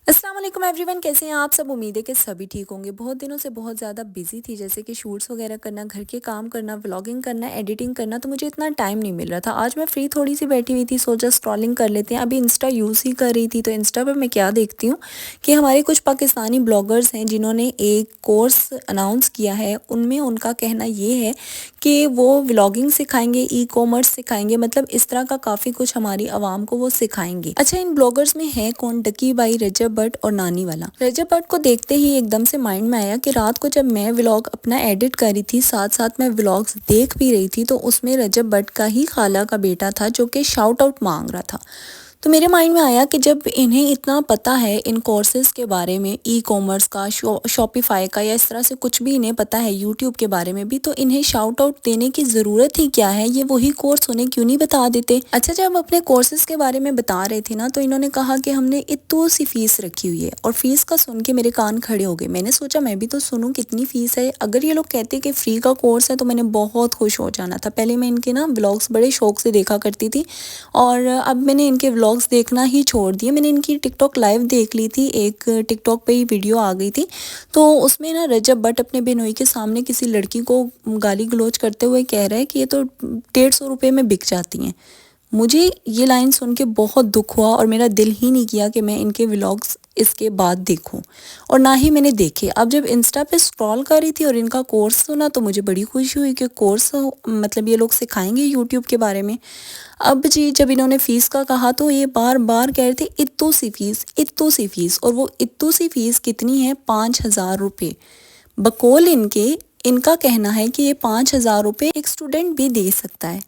السلام علیکم every one, کیسے ہیں آپ سب؟ امید ہے کہ سبھی ٹھیک ہوں گے۔ بہت دنوں سے بہت زیادہ بزی تھی، جیسے کہ شوٹس وغیرہ کرنا، گھر کے کام کرنا، ولاگنگ کرنا، ایڈیٹنگ کرنا، تو مجھے اتنا ٹائم نہیں مل رہا تھا۔ آج میں فری تھوڑی سی بیٹھی ہوئی تھی، سوچا اسکرولنگ کر لیتے ہیں۔ ابھی انسٹا یوز ہی کر رہی تھی تو انسٹا پر میں کیا دیکھتی ہوں کہ ہمارے کچھ پاکستانی بلاگرز ہیں جنہوں نے ایک کورس اناؤنس کیا ہے۔ ان میں ان کا کہنا یہ ہے کہ وہ ولاگنگ سکھائیں گے، ای کامرس سکھائیں گے، مطلب اس طرح کا کافی کچھ ہماری عوام کو وہ سکھائیں گے۔ اچھا، ان بلاگرز میں ہے کون؟ ڈکی بائی، رجب بٹ اور نانی والا۔ رجب بٹ کو دیکھتے ہی ایک دم سے مائنڈ میں آیا کہ رات کو جب میں ولاگ اپنا ایڈٹ کر رہی تھی، ساتھ ساتھ میں ولاگز دیکھ بھی رہی تھی، تو اس میں رجب بٹ کا ہی خالہ کا بیٹا تھا جو کہ شاؤٹ آؤٹ مانگ رہا تھا۔ تو میرے مائنڈ میں آیا کہ جب انہیں اتنا پتہ ہے ان کورسز کے بارے میں، ای کامرس کا، شاپیفائی کا، یا اس طرح سے کچھ بھی انہیں پتہ ہے یوٹیوب کے بارے میں بھی، تو انہیں شاؤٹ آؤٹ دینے کی ضرورت ہی کیا ہے؟ یہ وہی کورس انہیں کیوں نہیں بتا دیتے؟ اچھا، جب اپنے کورسز کے بارے میں بتا رہے تھے نا، تو انہوں نے کہا کہ ہم نے اتنی سی فیس رکھی ہوئی ہے، اور فیس کا سن کے میرے کان کھڑے ہو گئے۔ میں نے سوچا میں بھی تو سنوں کتنی فیس ہے۔ اگر یہ لوگ کہتے کہ فری کا کورس ہے تو میں نے بہت خوش ہو جانا تھا۔ پہلے میں ان کے نا ولاگس بڑے شوق سے دیکھا کرتی تھی، اور اب میں نے ان کے ولاگس دیکھنا ہی چھوڑ دیے۔ میں نے ان کی ٹک ٹاک لائیو دیکھ لی تھی، ایک ٹک ٹاک پہ ہی ویڈیو آ گئی تھی، تو اس میں نا رجب بٹ اپنے بہنوئی کے سامنے کسی لڑکی کو گالی گلوچ کرتے ہوئے کہہ رہا ہے کہ یہ تو 150 روپے میں بک جاتی ہیں۔ مجھے یہ لائن سن کے بہت دکھ ہوا، اور میرا دل ہی نہیں کیا کہ میں ان کے ولاگس اس کے بعد دیکھوں، اور نہ ہی میں نے دیکھے۔ اب جب انسٹا پہ اسکرول کر رہی تھی اور ان کا کورس سنا تو مجھے بڑی خوشی ہوئی کہ کورس مطلب یہ لوگ سکھائیں گے یوٹیوب کے بارے میں۔ اب جی، جب انہوں نے فیس کا کہا تو یہ بار بار کہہ رہے تھے اتو سی فیس، اتو سی فیس، اور وہ اتو سی فیس کتنی ہے؟ 5,000 روپے۔ بقول ان کا کہنا ہے کہ یہ 5,000 روپے ایک اسٹوڈنٹ بھی دے سکتا ہے۔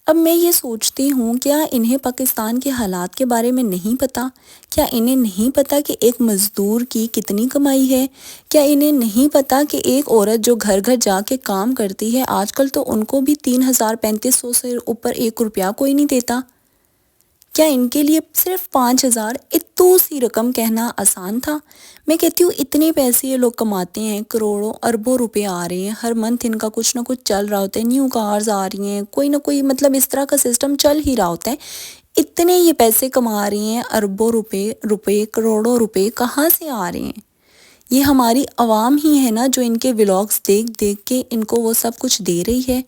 اب میں یہ سوچتی ہوں، کیا انہیں پاکستان کے حالات کے بارے میں نہیں پتہ؟ کیا انہیں نہیں پتہ کہ ایک مزدور کی کتنی کمائی ہے؟ کیا انہیں نہیں پتہ کہ ایک عورت جو گھر گھر جا کے کام کرتی ہے، آج کل تو ان کو بھی 3,000-3,500 سے اوپر 1 روپیہ کوئی نہیں دیتا؟ کیا ان کے لیے صرف 5,000 اتو سی رقم کہنا آسان تھا؟ میں کہتی ہوں اتنے پیسے یہ لوگ کماتے ہیں، کروڑوں اربوں روپے آ رہے ہیں، ہر منتھ ان کا کچھ نہ کچھ چل رہا ہوتا ہے، نیو کارز آ رہی ہیں، کوئی نہ کوئی مطلب اس طرح کا سسٹم چل ہی رہا ہوتا ہے۔ اتنے یہ پیسے کما رہی ہیں، اربوں روپے، کروڑوں روپے کہاں سے آ رہے ہیں؟ یہ ہماری عوام ہی ہے نا جو ان کے ولاگس دیکھ دیکھ کے ان کو وہ سب کچھ دے رہی ہے۔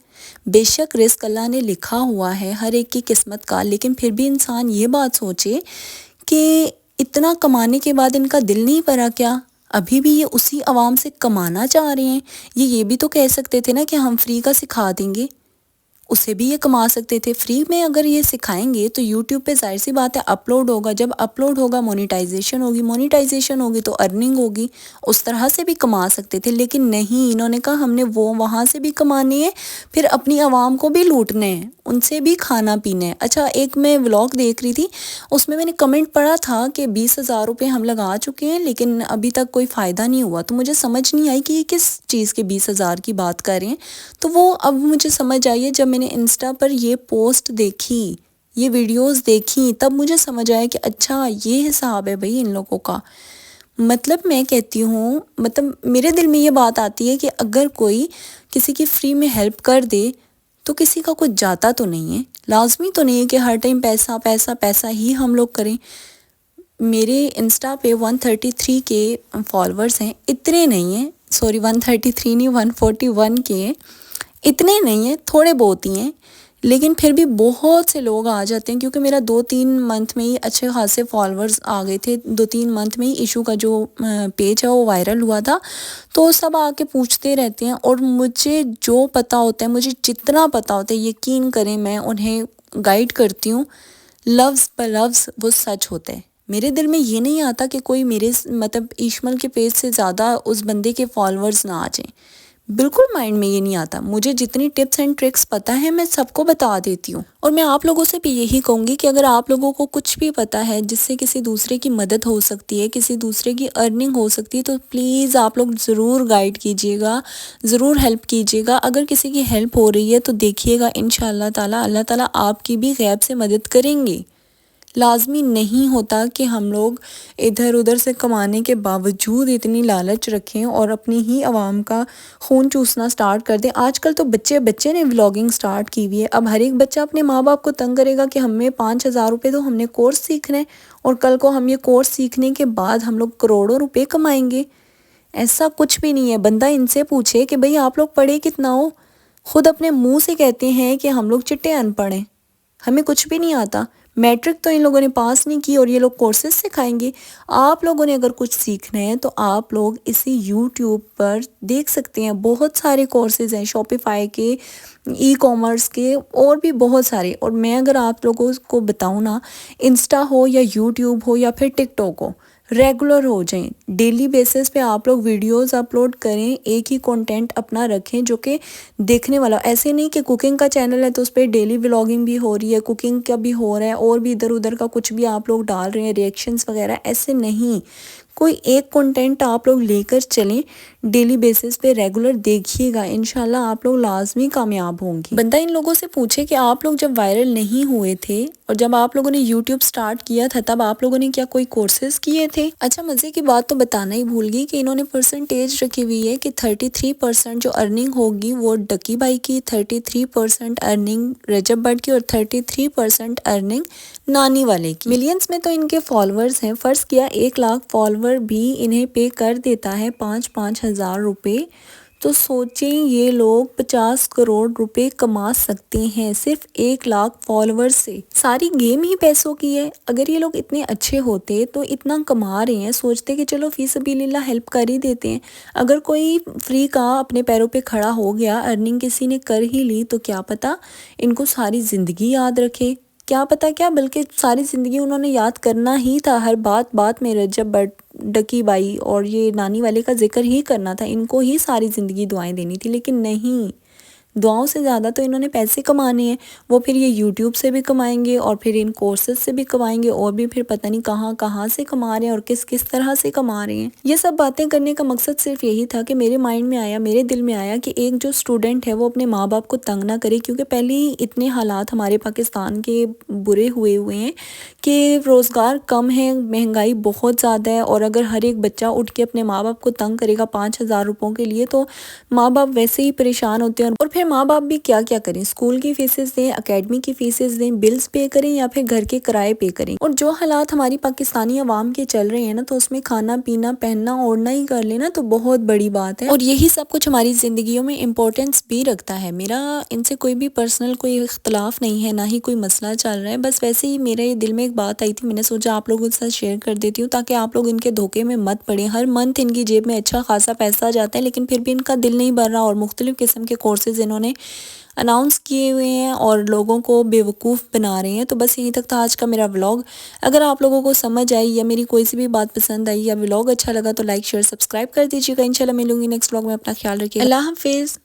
بے شک رزق اللہ نے لکھا ہوا ہے ہر ایک کی قسمت کا، لیکن پھر بھی انسان یہ بات سوچے کہ اتنا کمانے کے بعد ان کا دل نہیں بھرا کیا؟ ابھی بھی یہ اسی عوام سے کمانا چاہ رہے ہیں۔ یہ بھی تو کہہ سکتے تھے نا کہ ہم فری کا سکھا دیں گے، اسے بھی یہ کما سکتے تھے۔ فری میں اگر یہ سکھائیں گے تو یوٹیوب پہ ظاہر سی بات ہے اپلوڈ ہوگا، جب اپلوڈ ہوگا مونیٹائزیشن ہوگی تو ارننگ ہوگی، اس طرح سے بھی کما سکتے تھے، لیکن نہیں، انہوں نے کہا ہم نے وہاں سے بھی کمانے ہیں، پھر اپنی عوام کو بھی لوٹنے ہیں، ان سے بھی کھانا پینا ہے۔ اچھا، ایک میں ولاگ دیکھ رہی تھی، اس میں نے کمنٹ پڑھا تھا کہ 20,000 روپے ہم لگا چکے ہیں لیکن ابھی تک کوئی فائدہ نہیں ہوا، تو مجھے سمجھ نہیں آئی کہ یہ کس چیز کے 20,000 کی بات کر رہے ہیں۔ تو وہ اب مجھے سمجھ آئی ہے جب میں نے انسٹا پر یہ پوسٹ دیکھی، یہ ویڈیوز دیکھی، تب مجھے سمجھ آیا کہ اچھا یہ حساب ہے بھئی ان لوگوں کا۔ مطلب میں کہتی ہوں، مطلب میرے دل میں یہ بات آتی ہے کہ اگر کوئی کسی کی فری میں ہیلپ کر دے تو کسی کا کچھ جاتا تو نہیں ہے، لازمی تو نہیں ہے کہ ہر ٹائم پیسہ پیسہ پیسہ ہی ہم لوگ کریں۔ میرے انسٹا پہ 133 کے فالورز ہیں، اتنے نہیں ہیں، سوری 133 نہیں 141 کے ہیں، اتنے نہیں ہیں، تھوڑے بہت ہی ہیں، لیکن پھر بھی بہت سے لوگ آ جاتے ہیں، کیونکہ میرا 2-3 منتھ میں ہی اچھے خاصے فالورز آ گئے تھے۔ 2-3 منتھ میں ہی ایشو کا جو پیج ہے وہ وائرل ہوا تھا، تو سب آ کے پوچھتے رہتے ہیں، اور مجھے جو پتہ ہوتا ہے، مجھے جتنا پتہ ہوتا ہے، یقین کریں میں انہیں گائیڈ کرتی ہوں، لفظ بہ لفظ وہ سچ ہوتا ہے۔ میرے دل میں یہ نہیں آتا کہ کوئی میرے مطلب ایشمل کے پیج سے زیادہ اس بندے کے فالورز نہ آ جائیں، بالکل مائنڈ میں یہ نہیں آتا۔ مجھے جتنی ٹپس اینڈ ٹرکس پتہ ہے میں سب کو بتا دیتی ہوں، اور میں آپ لوگوں سے بھی یہی کہوں گی کہ اگر آپ لوگوں کو کچھ بھی پتہ ہے جس سے کسی دوسرے کی مدد ہو سکتی ہے، کسی دوسرے کی ارننگ ہو سکتی ہے، تو پلیز آپ لوگ ضرور گائیڈ کیجیے گا، ضرور ہیلپ کیجیے گا۔ اگر کسی کی ہیلپ ہو رہی ہے تو دیکھیے گا انشاءاللہ تعالی اللہ تعالیٰ آپ کی بھی غیب سے مدد کریں گے، لازمی نہیں ہوتا کہ ہم لوگ ادھر ادھر سے کمانے کے باوجود اتنی لالچ رکھیں اور اپنی ہی عوام کا خون چوسنا سٹارٹ کر دیں۔ آج کل تو بچے بچے نے ولاگنگ سٹارٹ کی ہوئی ہے۔ اب ہر ایک بچہ اپنے ماں باپ کو تنگ کرے گا کہ ہمیں 5,000 روپے دو، ہم نے کورس سیکھنا ہے اور کل کو ہم یہ کورس سیکھنے کے بعد ہم لوگ کروڑوں روپے کمائیں گے۔ ایسا کچھ بھی نہیں ہے۔ بندہ ان سے پوچھے کہ بھئی آپ لوگ پڑھے کتنا ہو؟ خود اپنے منہ سے کہتے ہیں کہ ہم لوگ چٹے ان پڑھ ہیں، ہمیں کچھ بھی نہیں آتا۔ میٹرک تو ان لوگوں نے پاس نہیں کی اور یہ لوگ کورسز سکھائیں گے۔ آپ لوگوں نے اگر کچھ سیکھنا ہے تو آپ لوگ اسی یوٹیوب پر دیکھ سکتے ہیں، بہت سارے کورسز ہیں، شاپیفائی کے، ای کامرس کے، اور بھی بہت سارے۔ اور میں اگر آپ لوگوں کو بتاؤں نا، انسٹا ہو یا یوٹیوب ہو یا پھر ٹک ٹاک ہو، ریگولر ہو جائیں، ڈیلی بیسس پہ آپ لوگ ویڈیوز اپلوڈ کریں، ایک ہی کنٹینٹ اپنا رکھیں جو کہ دیکھنے والا۔ ایسے نہیں کہ کوکنگ کا چینل ہے تو اس پہ ڈیلی ولاگنگ بھی ہو رہی ہے، کوکنگ کا بھی ہو رہا ہے، اور بھی ادھر ادھر کا کچھ بھی آپ لوگ ڈال رہے ہیں، ریئیکشنز وغیرہ۔ ایسے نہیں، کوئی ایک کنٹینٹ آپ لوگ لے کر چلیں، ڈیلی بیسس پہ ریگولر دیکھیے گا، انشاءاللہ آپ لوگ لازمی کامیاب ہوں گے۔ بندہ ان لوگوں سے پوچھے کہ آپ لوگ جب وائرل نہیں ہوئے تھے اور جب آپ لوگوں نے یوٹیوب سٹارٹ کیا تھا تب آپ لوگوں نے کیا کوئی کورسز کیے تھے؟ اچھا، مزے کی بات تو بتانا ہی بھول گئی کہ انہوں نے پرسنٹیج رکھی ہوئی ہے کہ 33% جو ارننگ ہوگی وہ ڈکی بائی کی، 33% ارننگ رجب بٹ کی، اور 33% ارننگ نانی والے کی۔ ملینز میں تو ان کے فالورز ہیں، فرض کیا 1,00,000 فالور بھی انہیں پے کر دیتا ہے 5,000 روپے، تو سوچیں یہ لوگ 50 کروڑ روپے کما سکتے ہیں صرف 1,00,000 فالور سے۔ ساری گیم ہی پیسوں کی ہے۔ اگر یہ لوگ اتنے اچھے ہوتے تو اتنا کما رہے ہیں، سوچتے کہ چلو فی سبیل اللہ ہیلپ کر ہی دیتے ہیں۔ اگر کوئی فری کا اپنے پیروں پہ کھڑا ہو گیا، ارننگ کسی نے کر ہی لی، تو کیا پتا ان کو ساری زندگی یاد رکھے، کیا پتا کیا، بلکہ ساری زندگی انہوں نے یاد کرنا ہی تھا، ہر بات بات میں رجب بٹ، ڈکی بائی اور یہ نانی والے کا ذکر ہی کرنا تھا، ان کو ہی ساری زندگی دعائیں دینی تھی۔ لیکن نہیں، دعاؤں سے زیادہ تو انہوں نے پیسے کمانے ہیں، وہ پھر یہ یوٹیوب سے بھی کمائیں گے اور پھر ان کورسز سے بھی کمائیں گے، اور بھی پھر پتہ نہیں کہاں کہاں سے کما رہے ہیں اور کس کس طرح سے کما رہے ہیں۔ یہ سب باتیں کرنے کا مقصد صرف یہی تھا کہ میرے مائنڈ میں آیا، میرے دل میں آیا کہ ایک جو اسٹوڈنٹ ہے وہ اپنے ماں باپ کو تنگ نہ کرے، کیونکہ پہلے ہی اتنے حالات ہمارے پاکستان کے برے ہوئے ہیں کہ روزگار کم ہے، مہنگائی بہت زیادہ ہے، اور اگر ہر ایک بچہ اٹھ کے اپنے ماں باپ کو تنگ کرے گا 5,000 روپوں کے لیے تو ماں باپ ویسے ہی پریشان ہوتے ہیں، اور پھر ماں باپ بھی کیا کیا کریں، اسکول کی فیسز دیں، اکیڈمی کی فیسز دیں، بلز پے کریں یا پھر گھر کے کرائے پے کریں۔ اور جو حالات ہماری پاکستانی عوام کے چل رہے ہیں نا، تو اس میں کھانا پینا پہننا اوڑھنا ہی کر لینا تو بہت بڑی بات ہے، اور یہی سب کچھ ہماری زندگیوں میں امپورٹنس بھی رکھتا ہے۔ میرا ان سے کوئی بھی پرسنل کوئی اختلاف نہیں ہے، نہ ہی کوئی مسئلہ چل رہا ہے، بس ویسے ہی میرے دل میں ایک بات آئی تھی، میں نے سوچا آپ لوگوں کے ساتھ شیئر کر دیتی ہوں تاکہ آپ لوگ ان کے دھوکے میں مت پڑیں۔ ہر منتھ ان کی جیب میں اچھا خاصا پیسہ جاتا ہے، لیکن پھر بھی ان کا دل نہیں بھر رہا، اور مختلف قسم کے کورسز انہوں نے اناؤنس کیے ہوئے ہیں اور لوگوں کو بیوقوف بنا رہے ہیں۔ تو بس یہیں تک تھا آج کا میرا ولاگ۔ اگر آپ لوگوں کو سمجھ آئی یا میری کوئی سی بھی بات پسند آئی یا ولاگ اچھا لگا تو لائک شیئر سبسکرائب کر دیجیے گا۔ انشاءاللہ ملوں گی نیکسٹ ولاگ میں، اپنا خیال رکھیے، اللہ حافظ۔